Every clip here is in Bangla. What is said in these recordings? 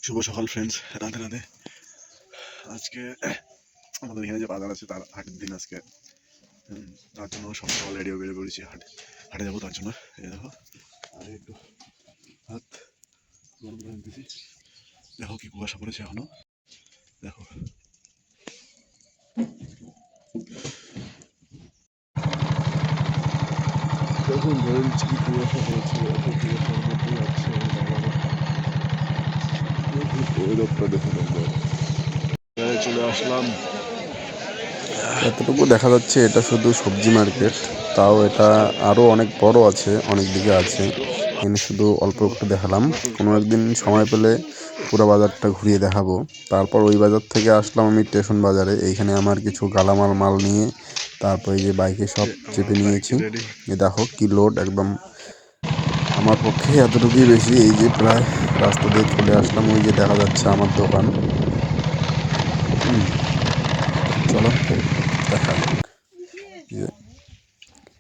শুভ সকাল ফ্রেন্ডস, রাধে রাধে। আজকে আমাদের এখানে যে বাজার আছে তার হাটের দিন আজকে। তার জন্য সব সকাল রেডিও বেরিয়ে পড়েছি, হাটে যাবো তার জন্য। এই দেখো, আর একটু হাত গরম করে নিতেছি। দেখো কি কুয়াশা পড়েছে এখনো, দেখো। দেখুন ধরে নিচ্ছি কি কুয়াশা পড়েছে, এত কুয়াশার মধ্যে যাচ্ছে ওয়েদারটা দেখুন একবার। চলে আসলাম। এতটুকু দেখা যাচ্ছে এটা শুধু সবজি মার্কেট, তাও এটা আরও অনেক বড় আছে, অনেক দিকে আছে। এখানে শুধু অল্প একটু দেখালাম, কোনো একদিন সময় পেলে পুরো বাজারটা ঘুরিয়ে দেখাবো। তারপর ওই বাজার থেকে আসলাম আমি স্টেশন বাজারে, এইখানে আমার কিছু গালামাল মাল নিয়ে তারপর এই যে বাইকে সব চেপে নিয়েছি। এ দেখো কি লোড, একদম আমার পক্ষে এতটুকুই বেশি। এই যে প্রায় রাস্তা দিয়ে চলে আসলাম, ওই যে দেখা যাচ্ছে আমার দোকান। চলো দেখা যাক।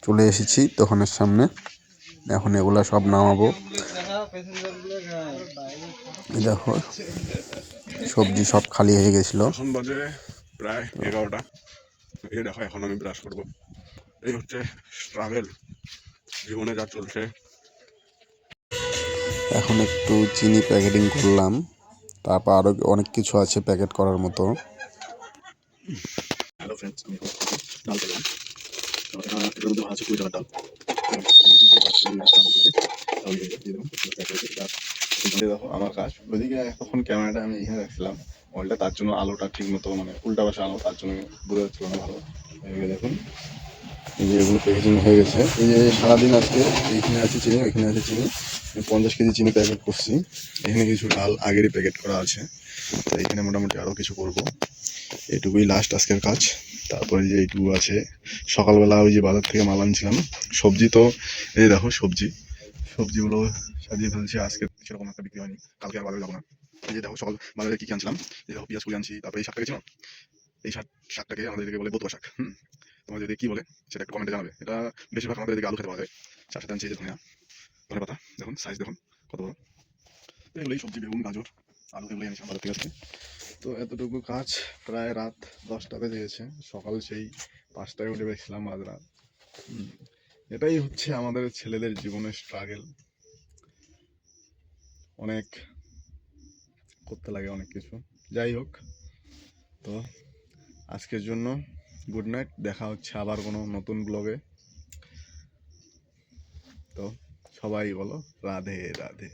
চলে এসেছি দোকানের সামনে, এখন এগুলা সব নামাবো। দেখো সবজি সব খালি হয়ে গেছিল। এখন বাজে প্রায় 11টা। এই দেখো এখন আমি ব্রাশ করবো। এই হচ্ছে ট্রাভেল জীবনে যা চলছে। এখন একটু চিনি প্যাকেটিং করলাম, তারপর আরও অনেক কিছু আছে প্যাকেট করার মতো। হ্যালো ফ্রেন্ডস, আমি ডাল পেলাম। এটার মধ্যে আছে 20 টাকার ডাল। দেখো আমার কাজ ওইদিকে, এখন ক্যামেরাটা আমি এখানে রাখছিলাম মোবাইলটা, তার জন্য আলোটা ঠিক মতো মানে উল্টা পাশে আলো, তার জন্য বোঝা যাচ্ছিল না ভালো। দেখুন এই যে এগুলো প্যাকেজিং হয়ে গেছে। এই যে সারাদিন আজকে এইখানে আছে চিনি, ওইখানে আছে চিনি, 50 কেজি চিনি প্যাকেট করছি। এখানে কিছু ডাল আগেরই প্যাকেট করা আছে, তো এখানে মোটামুটি আরও কিছু করব। এইটুকুই লাস্ট আজকের কাজ। তারপরে যে এইটুকু আছে, সকালবেলা ওই যে বাজার থেকে মাল আনছিলাম সবজি, তো এই দেখো সবজিগুলো সাজিয়ে ফেলছি। আজকে সেরকম একটা বিক্রি হয়নি, কালকে আর বাজারে যাবো না। এই যে দেখো সকাল বাজারে কি কি আনছিলাম, এই দেখো পেঁয়াজ কুড়ি আনছি, তারপরে এই শাকটা গেছিলাম। এই শাকটাকে আমাদের এদিকে বলে বতুয়া শাক। তোমার যদি কি বলে সেটা একটু কমেন্টে জানাবে। এটা বেশিরভাগ আমাদের এদিকে আলু খেতে পাওয়া যায়। তার সাথে আনছি এই যে ধনে পাতা, দেখুন সাইজ দেখুন কত বড়। এগুলোই সবজি, বেগুন, গাজর, আলু এগুলোই আনছিলাম বাজার থেকে আজকে। তো এতটুকু কাজ, প্রায় রাত 10টা বেজে গেছে। সকাল সেই 5টায় উঠে গেছিলাম মাঝরাত। এটাই হচ্ছে আমাদের ছেলেদের জীবনের স্ট্রাগল। অনেক করতে লাগে, অনেক কিছু। যাই হোক, তো আজকের জন্য গুড নাইট, দেখা হচ্ছে আবার কোনো নতুন ব্লগে। তো সবাই বলো রাধে রাধে।